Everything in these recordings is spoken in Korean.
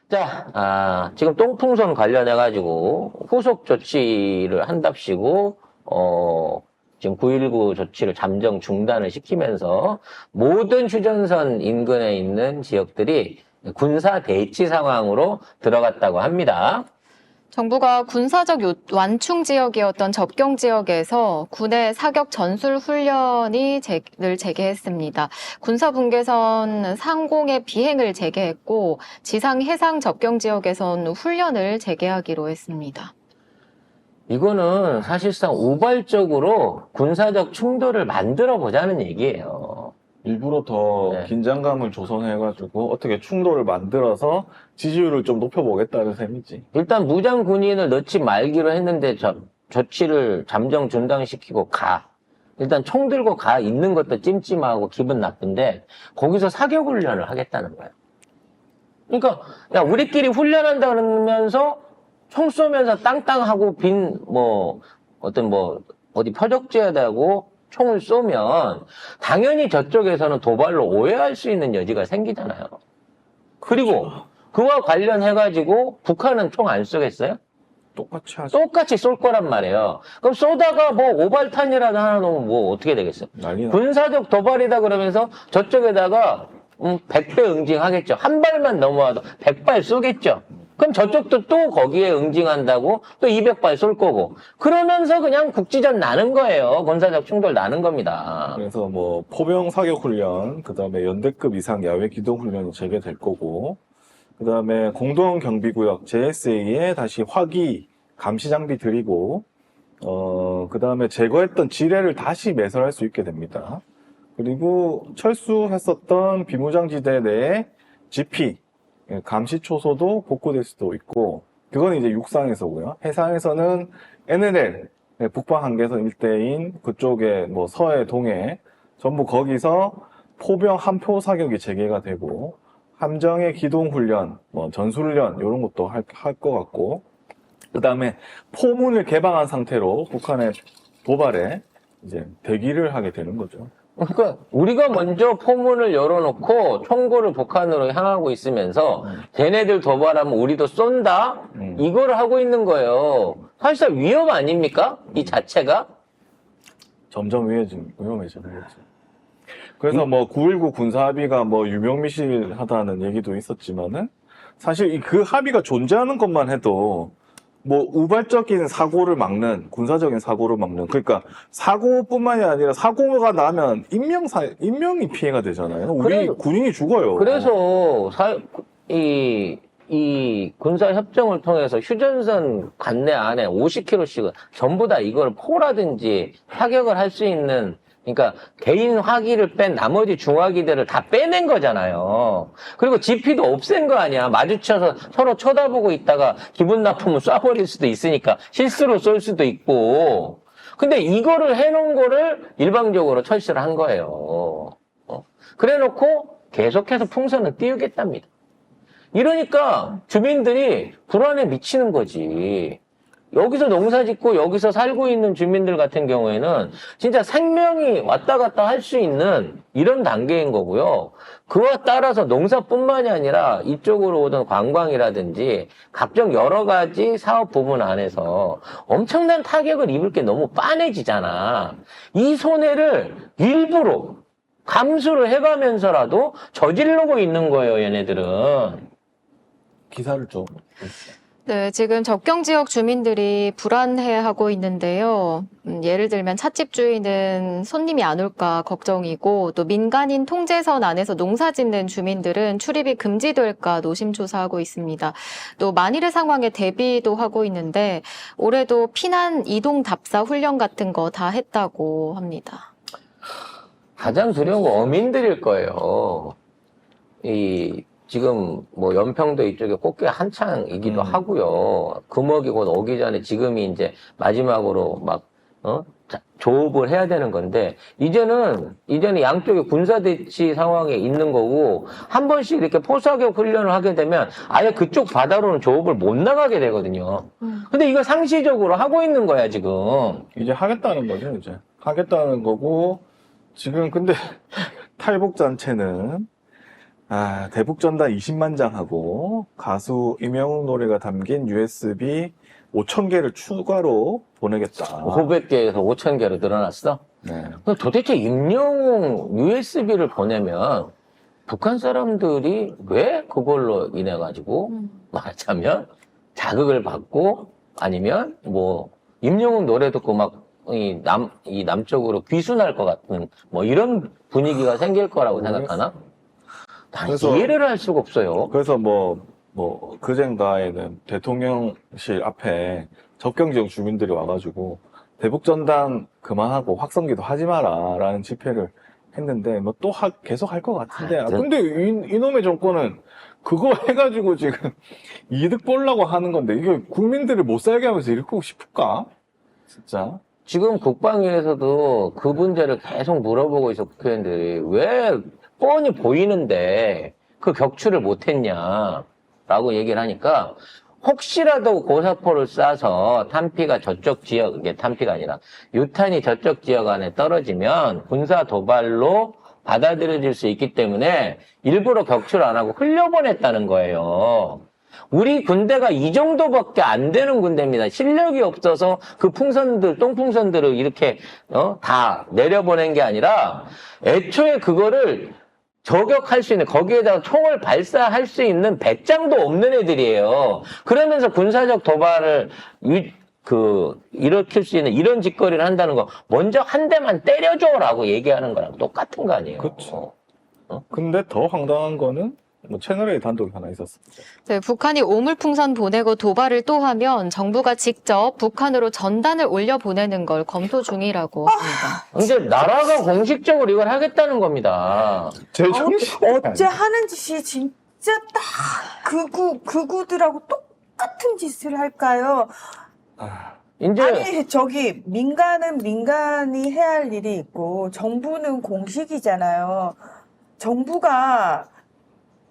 자, 지금 똥풍선 관련해가지고 후속 조치를 한답시고, 지금 9.19 조치를 잠정 중단을 시키면서 모든 휴전선 인근에 있는 지역들이 군사 대치 상황으로 들어갔다고 합니다. 정부가 군사적 완충 지역이었던 접경 지역에서 군의 사격 전술 훈련을 재개했습니다. 군사 분계선 상공의 비행을 재개했고 지상 해상 접경 지역에선 훈련을 재개하기로 했습니다. 이거는 사실상 우발적으로 군사적 충돌을 만들어 보자는 얘기예요. 일부러 더 네. 긴장감을 조성해가지고 어떻게 충돌을 만들어서 지지율을 좀 높여보겠다는 셈이지. 일단 무장 군인을 넣지 말기로 했는데 조치를 잠정 중단시키고 가. 일단 총 들고 가 있는 것도 찜찜하고 기분 나쁜데 거기서 사격 훈련을 하겠다는 거야. 그러니까 야 우리끼리 훈련한다 그러면서 총 쏘면서 땅땅하고 어디 표적지에다고 총을 쏘면 당연히 저쪽에서는 도발로 오해할 수 있는 여지가 생기잖아요. 그리고 그와 관련해가지고 북한은 총 안 쏘겠어요? 똑같이 하죠. 똑같이 쏠 거란 말이에요. 그럼 쏘다가 뭐 오발탄이라도 하나 놓으면 뭐 어떻게 되겠어? 난리 나. 군사적 도발이다 그러면서 저쪽에다가 100배 응징하겠죠. 한 발만 넘어와도 100발 쏘겠죠. 그럼 저쪽도 또 거기에 응징한다고 또 200발 쏠 거고. 그러면서 그냥 국지전 나는 거예요. 군사적 충돌 나는 겁니다. 그래서 뭐 포병 사격 훈련, 그 다음에 연대급 이상 야외 기동 훈련이 재개될 거고, 그 다음에 공동 경비구역 JSA에 다시 화기 감시 장비 들이고, 그 다음에 제거했던 지뢰를 다시 매설할 수 있게 됩니다. 그리고 철수했었던 비무장지대 내에 GP 감시 초소도 복구될 수도 있고, 그건 이제 육상에서고요. 해상에서는 NLL 북방 한계선 일대인 그쪽에 뭐 서해, 동해 전부 거기서 포병 함표 사격이 재개가 되고, 함정의 기동 훈련, 뭐 전술훈련 이런 것도 할 것 같고, 그 다음에 포문을 개방한 상태로 북한의 도발에 이제 대기를 하게 되는 거죠. 그러니까 우리가 먼저 포문을 열어놓고 총구를 북한으로 향하고 있으면서 걔네들 도발하면 우리도 쏜다? 이걸 하고 있는 거예요. 사실상 위험 아닙니까? 이 자체가? 점점 위험해지는 거죠. 그래서 뭐 9.19 군사합의가 뭐 유명미실하다는 얘기도 있었지만은 사실 그 합의가 존재하는 것만 해도 뭐 우발적인 사고를 막는, 군사적인 사고를 막는, 그러니까 사고뿐만이 아니라 사고가 나면 인명이 피해가 되잖아요. 우리 군인이 죽어요. 그래서 이 군사협정을 통해서 휴전선 관내 안에 50km씩은 전부 다 이걸 포라든지 타격을 할 수 있는, 그러니까 개인 화기를 뺀 나머지 중화기들을 다 빼낸 거잖아요. 그리고 GP도 없앤 거 아니야. 마주쳐서 서로 쳐다보고 있다가 기분 나쁘면 쏴버릴 수도 있으니까 실수로 쏠 수도 있고. 근데 이거를 해놓은 거를 일방적으로 철수를 한 거예요. 그래 놓고 계속해서 풍선을 띄우겠답니다. 이러니까 주민들이 불안에 미치는 거지. 여기서 농사 짓고 여기서 살고 있는 주민들 같은 경우에는 진짜 생명이 왔다 갔다 할 수 있는 이런 단계인 거고요. 그와 따라서 농사뿐만이 아니라 이쪽으로 오던 관광이라든지 각종 여러 가지 사업 부분 안에서 엄청난 타격을 입을 게 너무 빤해지잖아. 이 손해를 일부러 감수를 해가면서라도 저지르고 있는 거예요, 얘네들은. 기사를 좀. 네, 지금 접경 지역 주민들이 불안해하고 있는데요. 예를 들면 찻집 주인은 손님이 안 올까 걱정이고, 또 민간인 통제선 안에서 농사 짓는 주민들은 출입이 금지될까 노심초사하고 있습니다. 또 만일의 상황에 대비도 하고 있는데 올해도 피난 이동 답사 훈련 같은 거 다 했다고 합니다. 가장 두려운 건 어민들일 거예요. 지금 뭐 연평도 이쪽에 꽃게 한창이기도 하고요. 금어기 곧 오기 전에 지금이 이제 마지막으로 조업을 해야 되는 건데, 이제는 양쪽에 군사대치 상황에 있는 거고, 한 번씩 이렇게 포사격 훈련을 하게 되면 아예 그쪽 바다로는 조업을 못 나가게 되거든요. 근데 이거 상시적으로 하고 있는 거야, 지금. 이제 하겠다는 거죠, 이제. 하겠다는 거고, 지금 근데 탈북잔치는 대북전단 20만 장하고 가수 임영웅 노래가 담긴 USB 5,000개를 추가로 보내겠다. 500개에서 5,000개로 늘어났어? 네. 그럼 도대체 임영웅 USB를 보내면 북한 사람들이 왜 그걸로 인해 가지고 말하자면 자극을 받고 아니면 뭐 임영웅 노래 듣고 막 이 남쪽으로 귀순할 것 같은 뭐 이런 분위기가 생길 거라고 생각하나? 난 그래서- 이해를 할 수가 없어요. 그래서 그젠가에는 대통령실 앞에 접경지역 주민들이 와가지고 대북전단 그만하고 확성기도 하지 마라 라는 집회를 했는데 뭐 또 계속 할 것 같은데 근데 이놈의 정권은 그거 해가지고 지금 이득 보려고 하는 건데 이게 국민들을 못 살게 하면서 이러고 싶을까? 진짜 지금 국방위에서도 그 문제를 계속 물어보고 있어, 국회의원들이. 왜 뻔히 보이는데 그 격추를 못했냐라고 얘기를 하니까 혹시라도 고사포를 쏴서 탄피가 저쪽 지역, 이게 탄피가 아니라 유탄이 저쪽 지역 안에 떨어지면 군사 도발로 받아들여질 수 있기 때문에 일부러 격추를 안 하고 흘려보냈다는 거예요. 우리 군대가 이 정도밖에 안 되는 군대입니다. 실력이 없어서 그 똥풍선들을 이렇게 다 내려보낸 게 아니라 애초에 그거를 저격할 수 있는, 거기에다가 총을 발사할 수 있는 배짱도 없는 애들이에요. 그러면서 군사적 도발을 일으킬 수 있는 이런 짓거리를 한다는 거, 먼저 한 대만 때려줘라고 얘기하는 거랑 똑같은 거 아니에요. 그렇죠. 근데 더 황당한 거는 뭐 채널A 단독이 하나 있었습니다. 네, 북한이 오물풍선 보내고 도발을 또 하면 정부가 직접 북한으로 전단을 올려 보내는 걸 검토 중이라고 합니다. 이제 나라가 공식적으로 이걸 하겠다는 겁니다. 제 정신 어째 하는 짓이 진짜 딱 극우들하고 똑같은 짓을 할까요? 이제 아니, 저기, 민간은 민간이 해야 할 일이 있고, 정부는 공식이잖아요. 정부가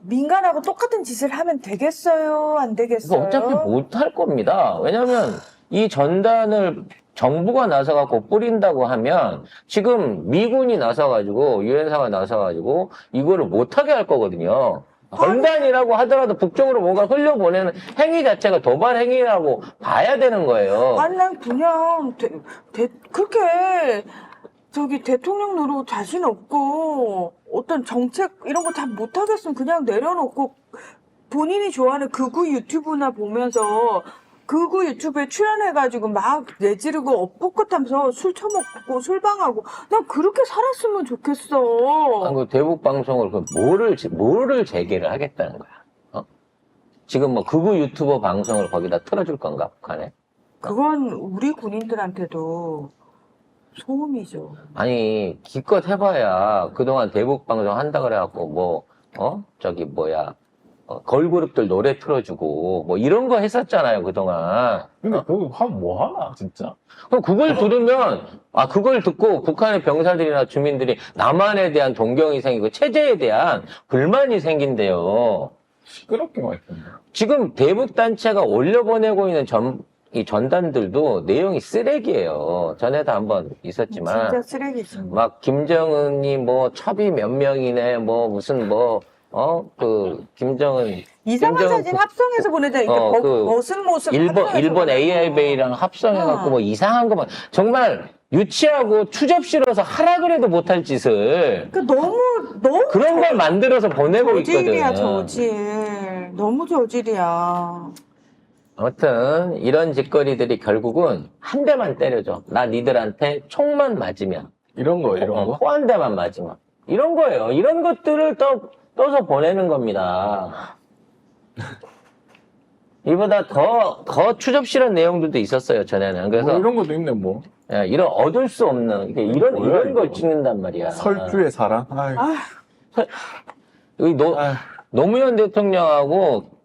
민간하고 똑같은 짓을 하면 되겠어요? 안 이거 되겠어요? 어차피 못 할 겁니다. 왜냐하면 이 전단을 정부가 나서갖고 뿌린다고 하면 지금 미군이 나서가지고 유엔사가 나서가지고 이거를 못하게 할 거거든요. 전단이라고 하더라도 북쪽으로 뭔가 흘려보내는 행위 자체가 도발 행위라고 봐야 되는 거예요. 아니, 난 그냥, 그렇게, 저기, 대통령 노릇 자신 없고, 어떤 정책, 이런 거 다 못하겠으면 그냥 내려놓고, 본인이 좋아하는 극우 유튜브나 보면서, 극우 유튜브에 출연해가지고 막 내지르고 엇붙것하면서 술 처먹고 술방하고, 난 그렇게 살았으면 좋겠어. 그 대북 방송을 뭐를 재개를 하겠다는 거야. 지금 뭐 극우 유튜버 방송을 거기다 틀어줄 건가, 북한에? 그건 우리 군인들한테도 소음이죠. 아니, 기껏 해봐야 그동안 대북 방송 한다 그래갖고 걸그룹들 노래 틀어주고 뭐 이런 거 했었잖아요, 그동안. 근데 그거 하면 뭐 하나 진짜 그럼 그걸 들으면, 그걸 듣고 북한의 병사들이나 주민들이 남한에 대한 동경이 생기고 체제에 대한 불만이 생긴대요. 시끄럽게만 했던데. 지금 대북단체가 올려보내고 있는 이 전단들도 내용이 쓰레기예요. 전에도 한번 있었지만. 진짜 쓰레기지. 막 김정은이 뭐 첩이 몇 명이네, 뭐 무슨 김정은. 이상한 김정은 사진 합성해서 보내자. 이렇게 벗은 모습. 일본 합성해서 AI베이랑 합성해갖고 뭐 이상한 거만 정말 유치하고 추접스러워서 하라 그래도 못할 짓을 그러니까 너무 그런 걸 만들어서 보내고 저질이야, 있거든. 저질. 너무 저질이야. 아무튼 이런 짓거리들이 결국은 한 대만 때려줘. 나 니들한테 총만 맞으면, 이런 거 코 한 대만 맞으면 이런 거예요. 이런 것들을 떠서 보내는 겁니다. 이보다 더 추접스러운 내용들도 있었어요, 전에는. 그래서 뭐 이런 것도 있네 뭐 이런 얻을 수 없는 이런 뭐야, 걸 이거. 찍는단 말이야. 설주의 사랑. 아유. 여기 아유. 노무현 대통령하고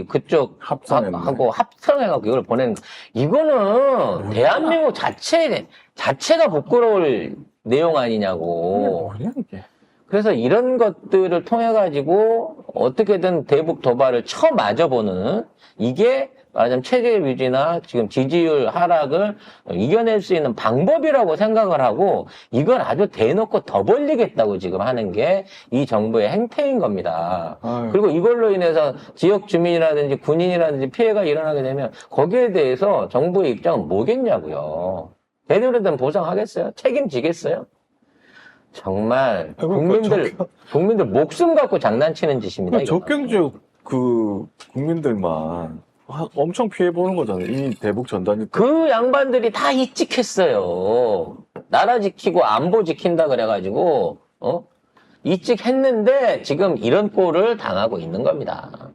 그쪽 합성했네. 하고 합성해갖고 이걸 보내는 거. 이거는 대한민국 자체가 부끄러울 내용 아니냐고. 뭐냐 이게. 그래서 이런 것들을 통해 가지고 어떻게든 대북 도발을 쳐맞아보는 이게 말하자면 체제 유지나 지금 지지율 하락을 이겨낼 수 있는 방법이라고 생각을 하고 이걸 아주 대놓고 더 벌리겠다고 지금 하는 게 이 정부의 행태인 겁니다. 아유. 그리고 이걸로 인해서 지역 주민이라든지 군인이라든지 피해가 일어나게 되면 거기에 대해서 정부의 입장은 뭐겠냐고요. 제대로 된 보상하겠어요? 책임지겠어요? 정말 국민들 목숨 갖고 장난치는 짓입니다. 이거는. 적경지역 그 국민들만 엄청 피해 보는 거잖아요. 이미 대북 전단이 그 양반들이 다 이직했어요. 나라 지키고 안보 지킨다 그래가지고 이직했는데 지금 이런 꼴을 당하고 있는 겁니다.